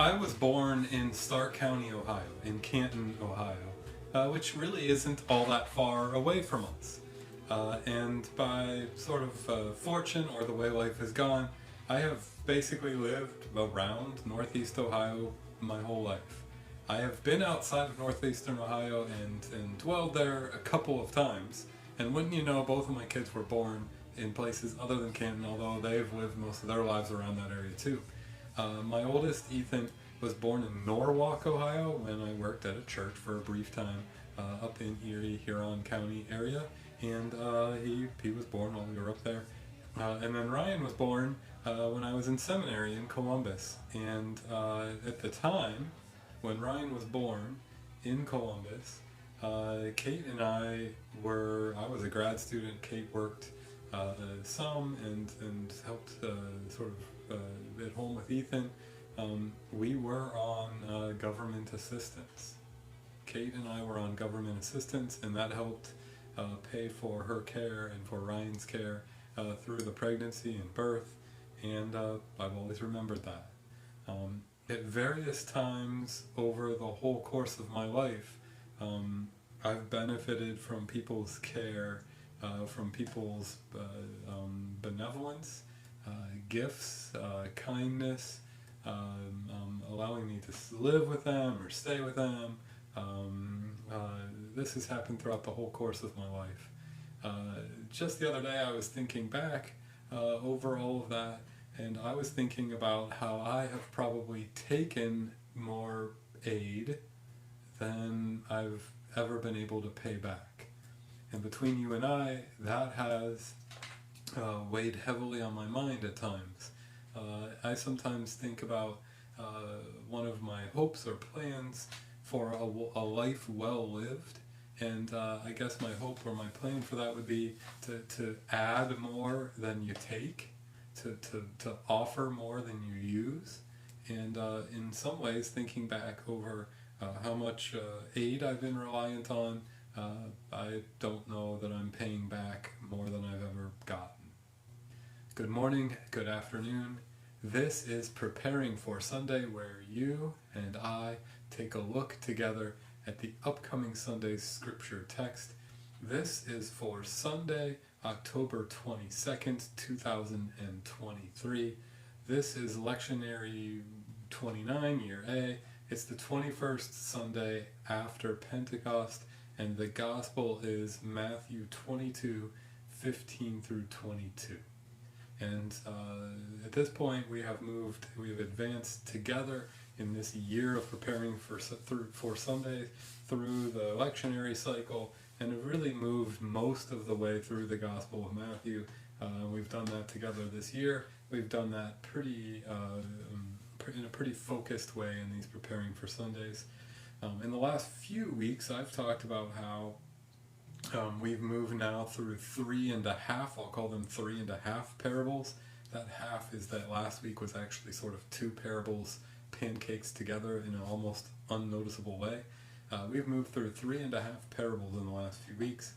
I was born in Stark County, Ohio, in Canton, Ohio, which really isn't all that far away from us. And by sort of fortune or the way life has gone, I have basically lived around Northeast Ohio my whole life. I have been outside of Northeastern Ohio and dwelled there a couple of times. And wouldn't you know, both of my kids were born in places other than Canton, although they've lived most of their lives around that area too. My oldest, Ethan, was born in Norwalk, Ohio, when I worked at a church for a brief time up in Erie, Huron County area, and he was born while we were up there. And then Ryan was born when I was in seminary in Columbus, and at the time when Ryan was born in Columbus, Kate and I I was a grad student. Kate worked some and helped sort of at home with Ethan. We were on government assistance. Kate and I were on government assistance, and that helped pay for her care and for Ryan's care through the pregnancy and birth, and I've always remembered that. At various times over the whole course of my life, I've benefited from people's care, from people's benevolence, gifts, kindness, allowing me to live with them or stay with them. This has happened throughout the whole course of my life. Just the other day I was thinking back over all of that, and I was thinking about how I have probably taken more aid than I've ever been able to pay back. And between you and I, that has weighed heavily on my mind at times. I sometimes think about one of my hopes or plans for a life well lived, and I guess my hope or my plan for that would be to add more than you take, to offer more than you use, and in some ways thinking back over how much aid I've been reliant on, I don't know that I'm paying back more than I've ever gotten. Good morning, good afternoon. This is Preparing for Sunday, where you and I take a look together at the upcoming Sunday's scripture text. This is for Sunday, October 22nd, 2023. This is Lectionary 29, Year A. It's the 21st Sunday after Pentecost, and the Gospel is Matthew 22, 15 through 22. And at this point we have advanced together in this year of preparing for Sunday through the lectionary cycle, and have really moved most of the way through the Gospel of Matthew. We've done that together this year. We've done that in a pretty focused way in these Preparing for Sundays. In the last few weeks I've talked about how we've moved now through 3.5, I'll call them 3.5 parables. That half is that last week was actually sort of two parables pancakes together in an almost unnoticeable way. We've moved through 3.5 parables in the last few weeks.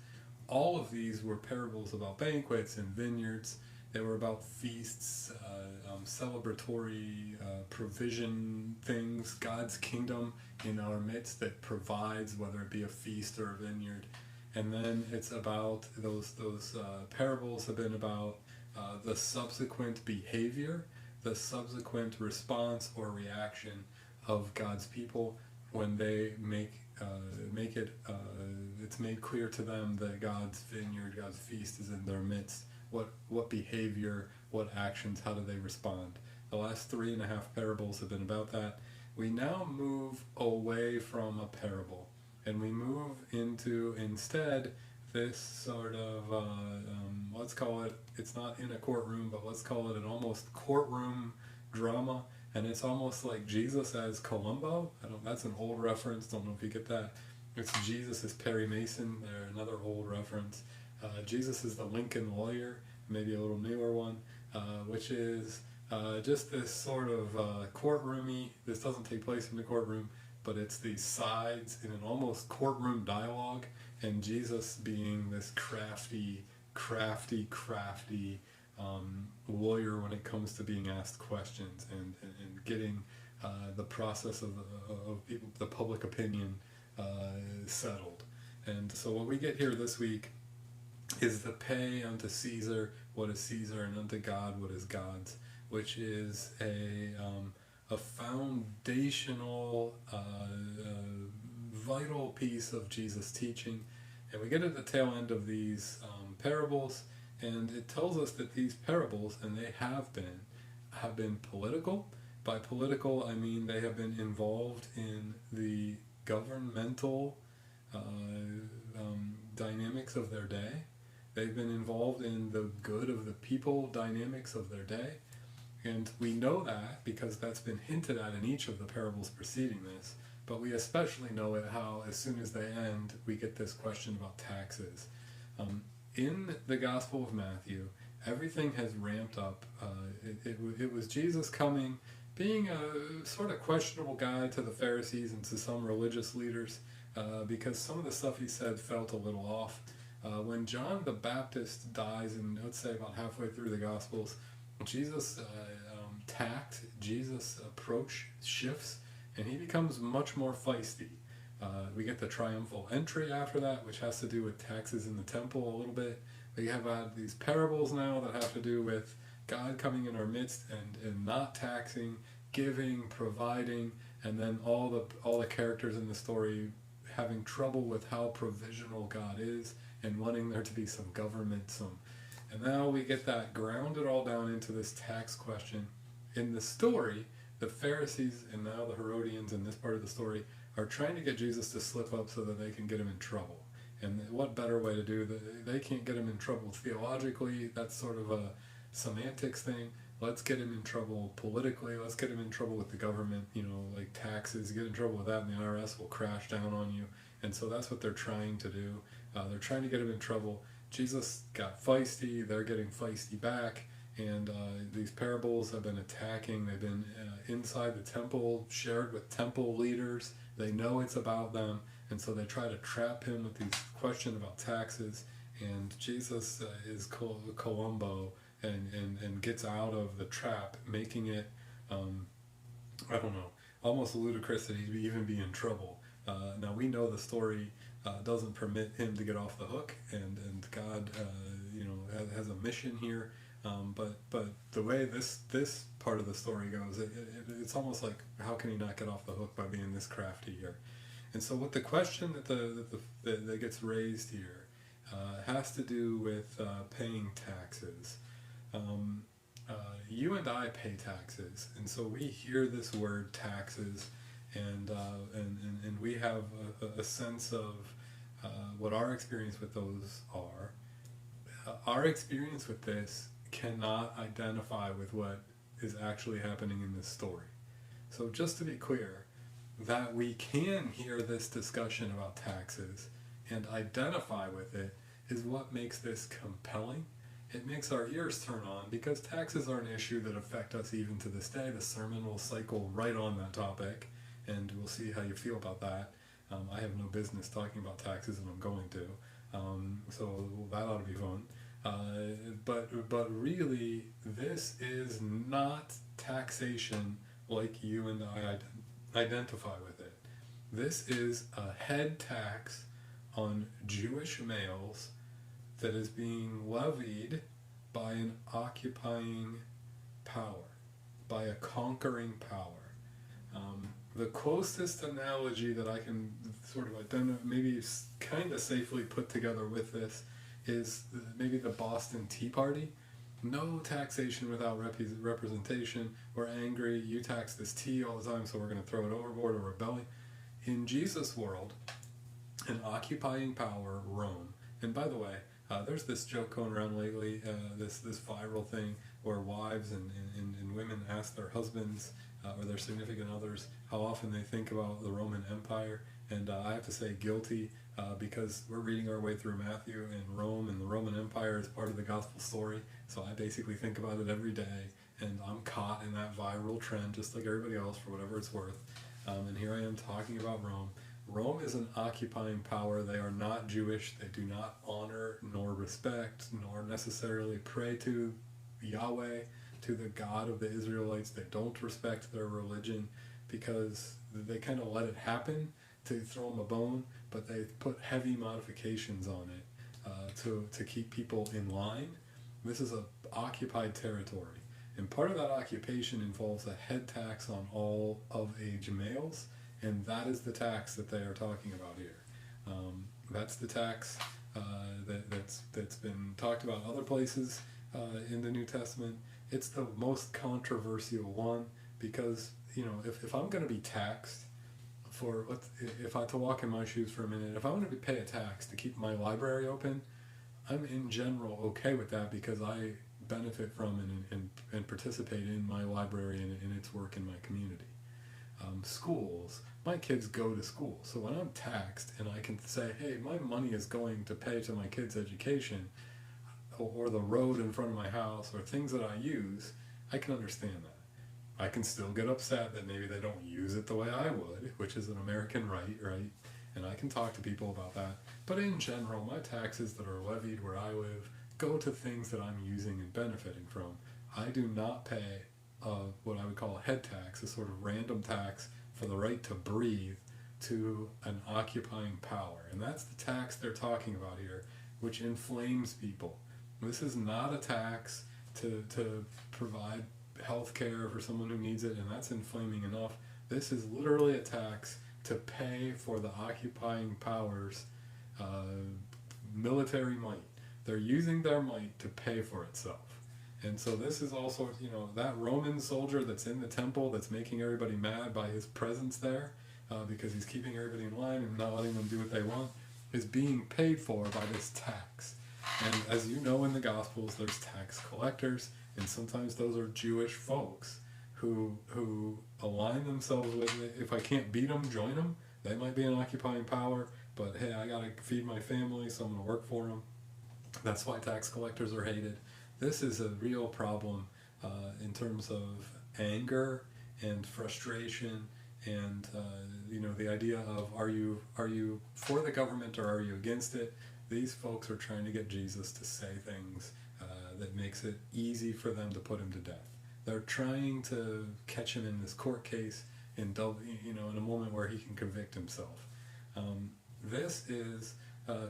All of these were parables about banquets and vineyards. They were about feasts, celebratory provision things, God's kingdom in our midst that provides, whether it be a feast or a vineyard. And then it's about those parables have been about the subsequent behavior, the subsequent response or reaction of God's people when they it's made clear to them that God's vineyard, God's feast is in their midst. What behavior, what actions, how do they respond? The last 3.5 parables have been about that. We now move away from a parable, and we move into instead this sort of, let's call it, it's not in a courtroom, but let's call it an almost courtroom drama. And it's almost like Jesus as Columbo. That's an old reference, don't know if you get that. It's Jesus as Perry Mason, they're another old reference. Jesus is the Lincoln lawyer, maybe a little newer one, which is just this sort of courtroomy, this doesn't take place in the courtroom, but it's these sides in an almost courtroom dialogue, and Jesus being this crafty lawyer when it comes to being asked questions and getting the process of people, the public opinion settled. And so what we get here this week is the pay unto Caesar what is Caesar, and unto God what is God's, which is a foundational, vital piece of Jesus' teaching. And we get at the tail end of these parables, and it tells us that these parables, and they have been political. By political, I mean they have been involved in the governmental dynamics of their day. They've been involved in the good of the people dynamics of their day. And we know that because that's been hinted at in each of the parables preceding this. But we especially know it how, as soon as they end, we get this question about taxes. In the Gospel of Matthew, everything has ramped up. It was Jesus coming, being a sort of questionable guy to the Pharisees and to some religious leaders, because some of the stuff he said felt a little off. When John the Baptist dies, and let's say about halfway through the Gospels, Jesus' Jesus' approach shifts, and he becomes much more feisty. We get the triumphal entry after that, which has to do with taxes in the temple a little bit. We have these parables now that have to do with God coming in our midst and not taxing, giving, providing, and then all the characters in the story having trouble with how provisional God is and wanting there to be some government, and now we get that grounded all down into this tax question. In the story, the Pharisees and now the Herodians in this part of the story are trying to get Jesus to slip up so that they can get him in trouble. And what better way to do that? They can't get him in trouble theologically. That's sort of a semantics thing. Let's get him in trouble politically. Let's get him in trouble with the government, like taxes. Get in trouble with that and the IRS will crash down on you. And so that's what they're trying to do. They're trying to get him in trouble. Jesus got feisty. They're getting feisty back. And these parables have been attacking. They've been inside the temple, shared with temple leaders. They know it's about them. And so they try to trap him with these questions about taxes. And Jesus is Columbo and gets out of the trap, making it, almost ludicrous that he'd even be in trouble. Now we know the story doesn't permit him to get off the hook, and God, has a mission here. But the way this part of the story goes, it's almost like, how can he not get off the hook by being this crafty here? And so what the question that gets raised here has to do with paying taxes. You and I pay taxes, and so we hear this word taxes, and we have a sense of what our experience with those are. Our experience with this cannot identify with what is actually happening in this story. So just to be clear, that we can hear this discussion about taxes and identify with it is what makes this compelling. It makes our ears turn on, because taxes are an issue that affect us even to this day. The sermon will cycle right on that topic, and we'll see how you feel about that. I have no business talking about taxes, and I'm going to. So that ought to be fun. But really, this is not taxation like you and I identify with it. This is a head tax on Jewish males that is being levied by an occupying power, by a conquering power. The closest analogy that I can sort of identify, maybe kind of safely put together with this, is maybe the Boston Tea Party. No taxation without representation. We're angry, you tax this tea all the time, so we're going to throw it overboard or rebelling. In Jesus' world, an occupying power, Rome. And by the way, there's this joke going around lately, this viral thing where wives and women ask their husbands or their significant others how often they think about the Roman Empire. And I have to say guilty, because we're reading our way through Matthew, and Rome and the Roman Empire is part of the gospel story. So I basically think about it every day, and I'm caught in that viral trend just like everybody else, for whatever it's worth. And here I am talking about Rome. Rome is an occupying power. They are not Jewish. They do not honor nor respect nor necessarily pray to Yahweh. to the God of the Israelites. They don't respect their religion because they kind of let it happen to throw them a bone, but they put heavy modifications on it to keep people in line. This is a occupied territory, and part of that occupation involves a head tax on all of age males, and that is the tax that they are talking about here. That's the tax that's been talked about other places in the New Testament. It's the most controversial one because, if I'm going to be taxed for, if I to walk in my shoes for a minute, if I'm going to pay a tax to keep my library open, I'm in general okay with that because I benefit from and participate in my library and its work in my community. Schools, my kids go to school, so when I'm taxed and I can say, hey, my money is going to pay to my kids' education, or the road in front of my house, or things that I use, I can understand that. I can still get upset that maybe they don't use it the way I would, which is an American right? And I can talk to people about that. But in general, my taxes that are levied where I live go to things that I'm using and benefiting from. I do not pay what I would call a head tax, a sort of random tax for the right to breathe, to an occupying power. And that's the tax they're talking about here, which inflames people. This is not a tax to provide health care for someone who needs it, and that's inflaming enough. This is literally a tax to pay for the occupying powers' military might. They're using their might to pay for itself. And so this is also, that Roman soldier that's in the temple that's making everybody mad by his presence there, because he's keeping everybody in line and not letting them do what they want, is being paid for by this tax. And as you know in the Gospels, there's tax collectors, and sometimes those are Jewish folks who align themselves with it. If I can't beat them, join them. They might be an occupying power, but hey, I gotta feed my family, so I'm gonna work for them. That's why tax collectors are hated. This is a real problem in terms of anger and frustration, and the idea of are you for the government or are you against it? These folks are trying to get Jesus to say things that makes it easy for them to put him to death. They're trying to catch him in this court case in a moment where he can convict himself. This is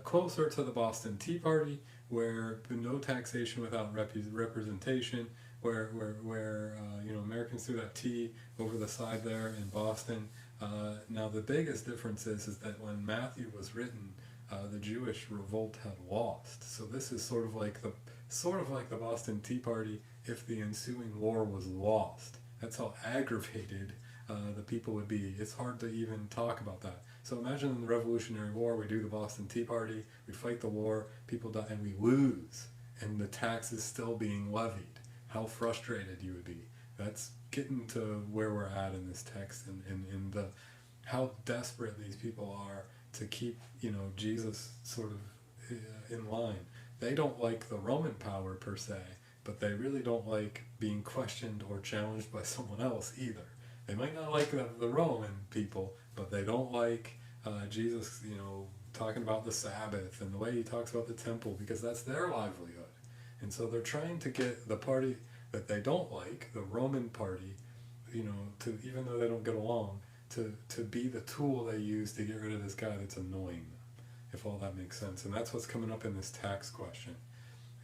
closer to the Boston Tea Party, where no taxation without representation, where Americans threw that tea over the side there in Boston. Now the biggest difference is that when Matthew was written, the Jewish revolt had lost. So this is sort of like the Boston Tea Party if the ensuing war was lost. That's how aggravated the people would be. It's hard to even talk about that. So imagine in the Revolutionary War, we do the Boston Tea Party, we fight the war, people die, and we lose, and the tax is still being levied. How frustrated you would be. That's getting to where we're at in this text, and the how desperate these people are to keep Jesus sort of in line. They don't like the Roman power per se, but they really don't like being questioned or challenged by someone else either. They might not like the Roman people, but they don't like Jesus, talking about the Sabbath and the way he talks about the temple, because that's their livelihood. And so they're trying to get the party that they don't like, the Roman party, to, even though they don't get along, to be the tool they use to get rid of this guy that's annoying them, if all that makes sense. And that's what's coming up in this tax question.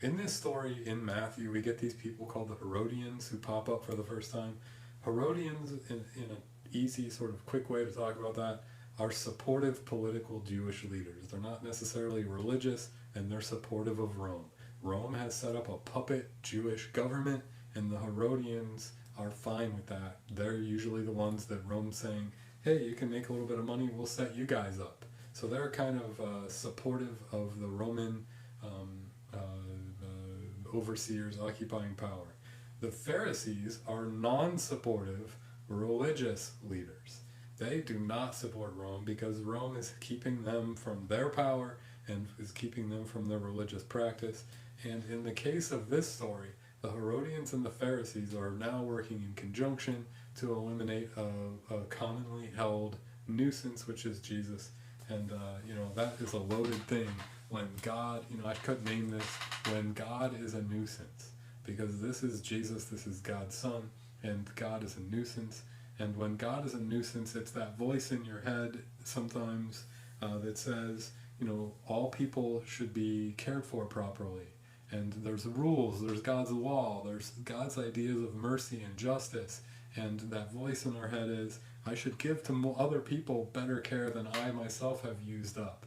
In this story in Matthew, we get these people called the Herodians who pop up for the first time. Herodians, in an easy sort of quick way to talk about that, are supportive political Jewish leaders. They're not necessarily religious, and they're supportive of Rome. Rome has set up a puppet Jewish government, and the Herodians are fine with that. They're usually the ones that Rome's saying, hey, you can make a little bit of money, we'll set you guys up. So they're kind of supportive of the Roman overseers occupying power. The Pharisees are non-supportive religious leaders. They do not support Rome because Rome is keeping them from their power and is keeping them from their religious practice. And in the case of this story, the Herodians and the Pharisees are now working in conjunction to eliminate a commonly held nuisance, which is Jesus. And, that is a loaded thing when God, I could name this, when God is a nuisance. because this is Jesus, this is God's Son, and God is a nuisance. And when God is a nuisance, it's that voice in your head sometimes that says, all people should be cared for properly. And there's rules, there's God's law, there's God's ideas of mercy and justice. And that voice in our head is, I should give to other people better care than I myself have used up.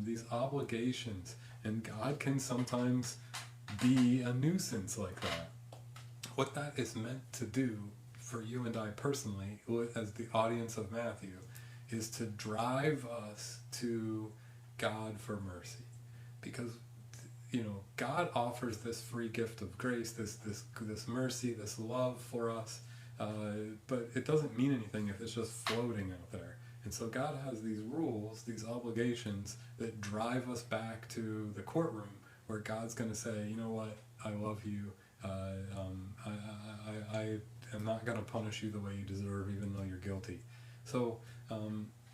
These obligations. And God can sometimes be a nuisance like that. What that is meant to do for you and I personally, as the audience of Matthew, is to drive us to God for mercy. Because, God offers this free gift of grace, this mercy, this love for us, but it doesn't mean anything if it's just floating out there. And so God has these rules, these obligations that drive us back to the courtroom where God's going to say, you know what, I love you, I am not going to punish you the way you deserve, even though you're guilty. So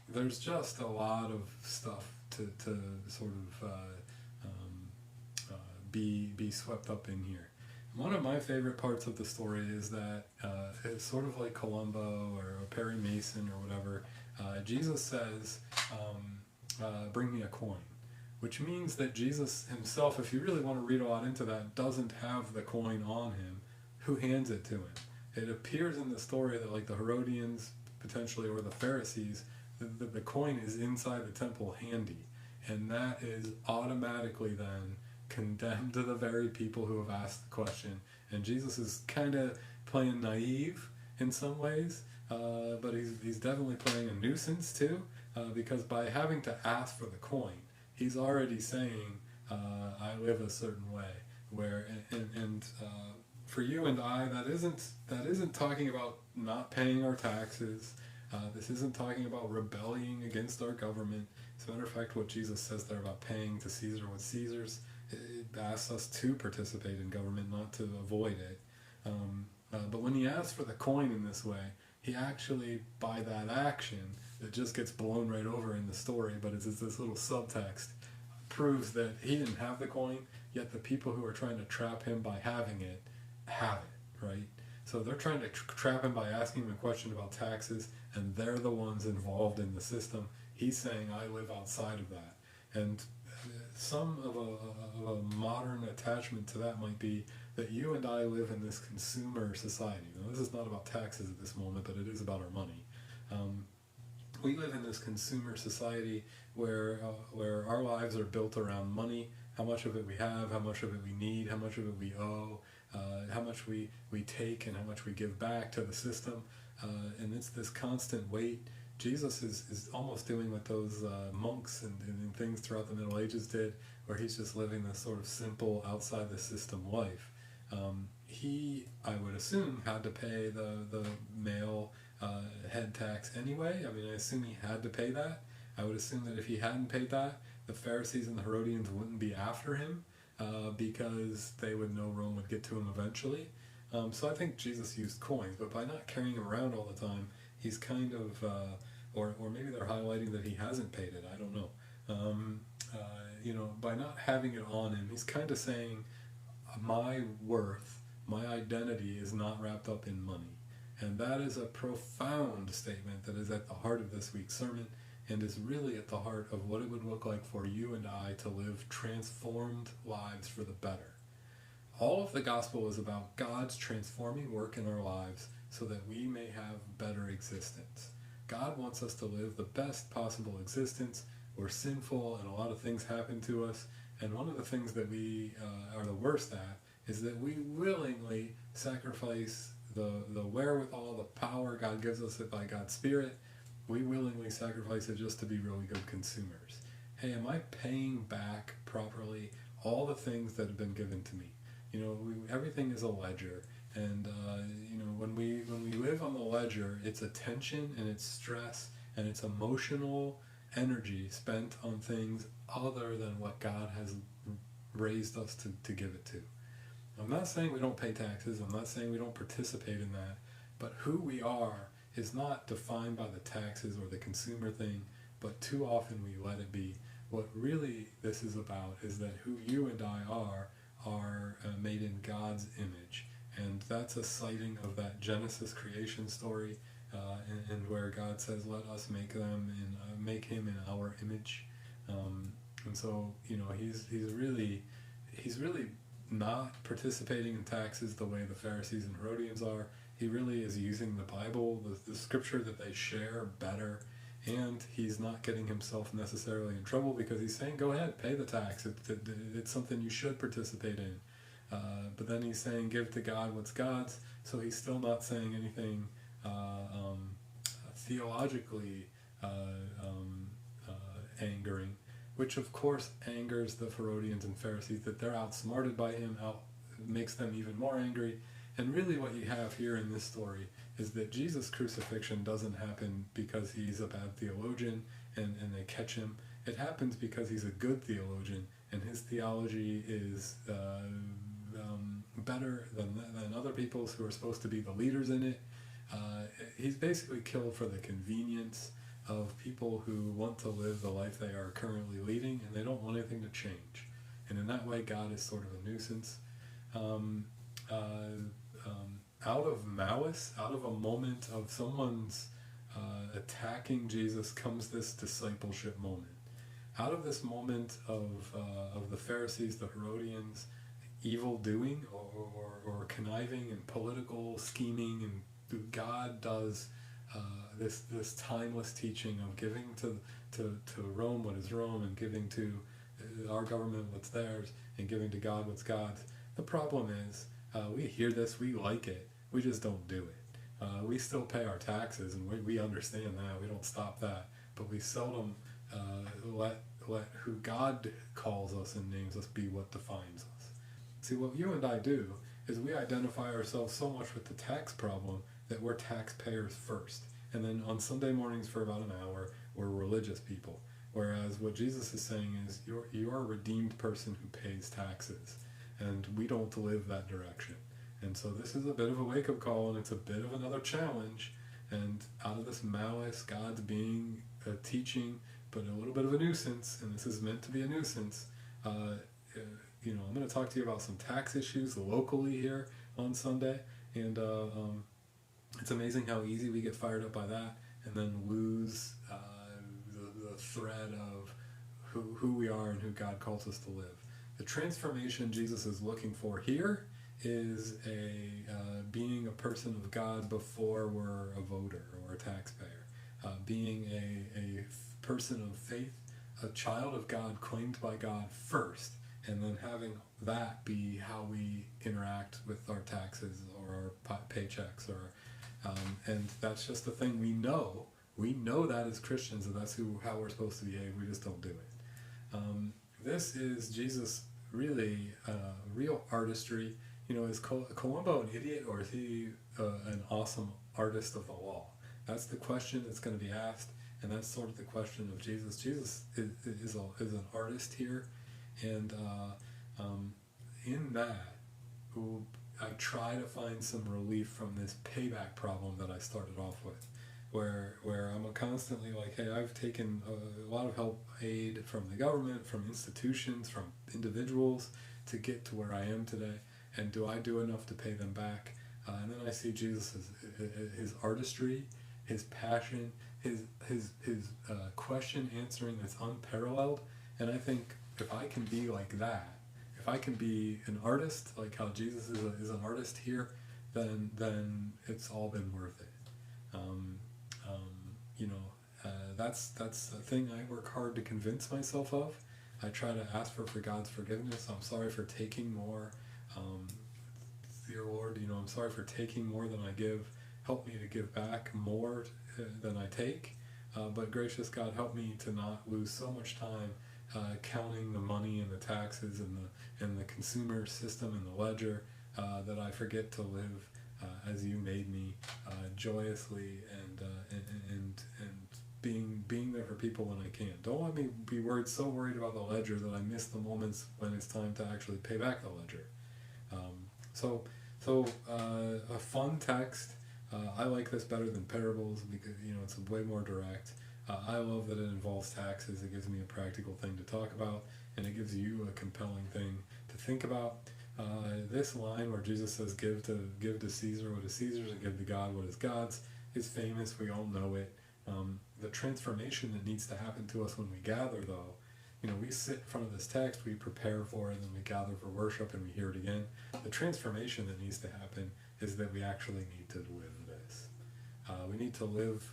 there's just a lot of stuff to sort of be swept up in here. One of my favorite parts of the story is that it's sort of like Columbo or Perry Mason or whatever. Jesus says, bring me a coin, which means that Jesus himself, if you really want to read a lot into that, doesn't have the coin on him. Who hands it to him? It appears in the story that like the Herodians potentially, or the Pharisees, the coin is inside the temple handy, and that is automatically then condemned to the very people who have asked the question. And Jesus is kind of playing naive in some ways, but he's definitely playing a nuisance too, because by having to ask for the coin, he's already saying, I live a certain way, where and for you and I, that isn't talking about not paying our taxes. This isn't talking about rebelling against our government. As a matter of fact, what Jesus says there about paying to Caesar what's Caesar's, it asks us to participate in government, not to avoid it. But when he asks for the coin in this way, he actually, by that action, that just gets blown right over in the story, but it's this little subtext, proves that he didn't have the coin, yet the people who are trying to trap him by having it, have it, right? So they're trying to trap him by asking him a question about taxes, and they're the ones involved in the system. He's saying, I live outside of that. And some of a modern attachment to that might be that you and I live in this consumer society. Now, this is not about taxes at this moment, but it is about our money. We live in this consumer society where our lives are built around money, how much of it we have, how much of it we need, how much of it we owe, how much we take and how much we give back to the system. And it's this constant weight. Jesus is almost doing what those monks and things throughout the Middle Ages did, where he's just living this sort of simple, outside the system life. He, I would assume, had to pay the male head tax anyway. I mean, I assume he had to pay that. I would assume that if he hadn't paid that, the Pharisees and the Herodians wouldn't be after him, because they would know Rome would get to him eventually. So I think Jesus used coins, but by not carrying him around all the time, he's kind of, or maybe they're highlighting that he hasn't paid it, I don't know. By not having it on him, he's kind of saying, my worth, my identity is not wrapped up in money. And that is a profound statement that is at the heart of this week's sermon, and is really at the heart of what it would look like for you and I to live transformed lives for the better. All of the gospel is about God's transforming work in our lives so that we may have better existence. God wants us to live the best possible existence. We're sinful and a lot of things happen to us, and one of the things that we are the worst at is that we willingly sacrifice the wherewithal, the power God gives us by God's Spirit. We willingly sacrifice it just to be really good consumers. Hey, am I paying back properly all the things that have been given to me? Everything is a ledger, and when we live on the ledger, it's attention and it's stress and it's emotional energy spent on things other than what God has raised us to give it to. I'm not saying we don't pay taxes, I'm not saying we don't participate in that, but who we are is not defined by the taxes or the consumer thing, but too often we let it be. What really this is about is that who you and I are are made in God's image. And that's a citing of that Genesis creation story, and where God says, "Let us make them and make him in our image." And so, he's really not participating in taxes the way the Pharisees and Herodians are. He really is using the Bible, the scripture that they share, better, and he's not getting himself necessarily in trouble because he's saying, "Go ahead, pay the tax. It's something you should participate in." But then he's saying, "Give to God what's God's," so he's still not saying anything theologically angering, which of course angers the Herodians and Pharisees, that they're outsmarted by him, makes them even more angry. And really what you have here in this story is that Jesus' crucifixion doesn't happen because he's a bad theologian and they catch him. It happens because he's a good theologian, and his theology is better than other people's who are supposed to be the leaders in it. He's basically killed for the convenience of people who want to live the life they are currently leading, and they don't want anything to change. And in that way, God is sort of a nuisance. Out of malice, out of a moment of someone's attacking Jesus, comes this discipleship moment. Out of this moment of the Pharisees, the Herodians, evil doing or conniving and political scheming, and God does this timeless teaching of giving to Rome what is Rome, and giving to our government what's theirs, and giving to God what's God's. The problem is, we hear this, we like it, we just don't do it. We still pay our taxes, and we understand that, we don't stop that, but we seldom let who God calls us and names us be what defines us. See, what you and I do is we identify ourselves so much with the tax problem that we're taxpayers first, and then on Sunday mornings for about an hour we're religious people. Whereas what Jesus is saying is you're a redeemed person who pays taxes, and we don't live that direction. And so this is a bit of a wake-up call, and it's a bit of another challenge. And out of this malice, God's being a teaching, but a little bit of a nuisance, and this is meant to be a nuisance. I'm going to talk to you about some tax issues locally here on Sunday, and it's amazing how easy we get fired up by that and then lose the thread of who we are and who God calls us to live. The transformation Jesus is looking for here is being a person of God before we're a voter or a taxpayer, being a person of faith, a child of God claimed by God first, and then having that be how we interact with our taxes or our paychecks, and that's just the thing we know. We know that as Christians, and that's how we're supposed to behave. We just don't do it. This is Jesus really real artistry. Is Columbo an idiot, or is he an awesome artist of the law? That's the question that's going to be asked, and that's sort of the question of Jesus. Jesus is an artist here, and in that, I try to find some relief from this payback problem that I started off with, where I'm constantly like, hey, I've taken a lot of aid from the government, from institutions, from individuals to get to where I am today, and do I do enough to pay them back? And then I see Jesus as his artistry, his passion, his question answering that's unparalleled, and I think if I can be like that, if I can be an artist like how Jesus is an artist here, then it's all been worth it. That's a thing I work hard to convince myself of. I try to ask for God's forgiveness. I'm sorry for taking more. Dear Lord, I'm sorry for taking more than I give. Help me to give back more than I take. But gracious God, help me to not lose so much time counting the money and the taxes and the consumer system and the ledger that I forget to live as you made me, joyously and being there for people when I can. Don't let me be so worried about the ledger that I miss the moments when it's time to actually pay back the ledger. So a fun text. I like this better than parables because it's way more direct. I love that it involves taxes. It gives me a practical thing to talk about, and it gives you a compelling thing to think about. This line where Jesus says, give to Caesar what is Caesar's and give to God what is God's, is famous. We all know it. The transformation that needs to happen to us when we gather, though, we sit in front of this text, we prepare for it, and then we gather for worship and we hear it again. The transformation that needs to happen is that we actually need to live this. We need to live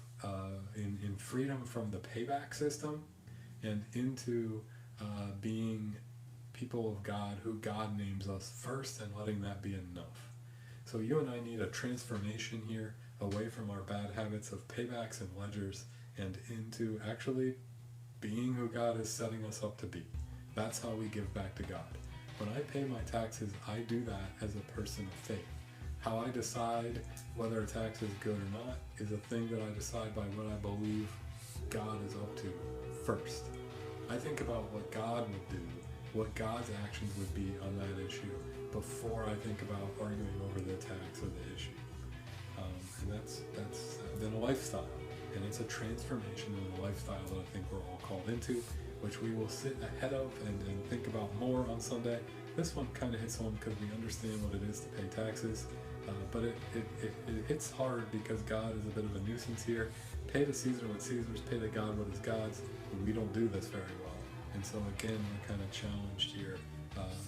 in freedom from the payback system and into being people of God who God names us first, and letting that be enough. So you and I need a transformation here away from our bad habits of paybacks and ledgers and into actually being who God is setting us up to be. That's how we give back to God. When I pay my taxes, I do that as a person of faith. How I decide whether a tax is good or not is a thing that I decide by what I believe God is up to first. I think about what God would do, what God's actions would be on that issue before I think about arguing over the tax or the issue. And that's then a lifestyle. And it's a transformation in the lifestyle that I think we're all called into, which we will sit ahead of and think about more on Sunday. This one kind of hits home because we understand what it is to pay taxes, but it hits hard because God is a bit of a nuisance here. Pay to Caesar what Caesar's, pay to God what is God's. We don't do this very well. And so again, we're kind of challenged here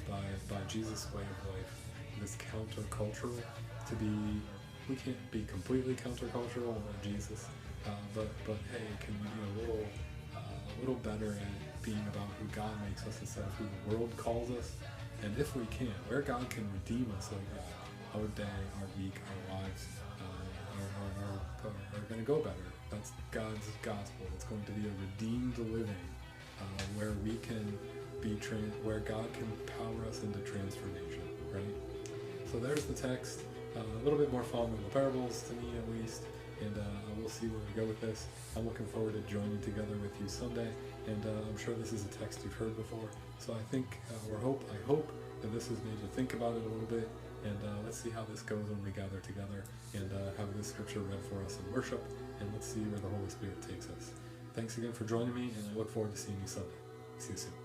by Jesus' way of life, this countercultural, to be, we can't be completely countercultural like Jesus, but hey, can we be a little better at being about who God makes us instead of who the world calls us? And if we can, where God can redeem us like that, our day, our week, our lives are going to go better. That's God's gospel. It's going to be a redeemed living where we can be where God can power us into transformation, right? So there's the text. A little bit more fun than the parables, to me at least, and we'll see where we go with this. I'm looking forward to joining together with you Sunday, and I'm sure this is a text you've heard before. So I think, I hope that this has made you think about it a little bit, and let's see how this goes when we gather together and have this scripture read for us in worship, and let's see where the Holy Spirit takes us. Thanks again for joining me, and I look forward to seeing you Sunday. See you soon.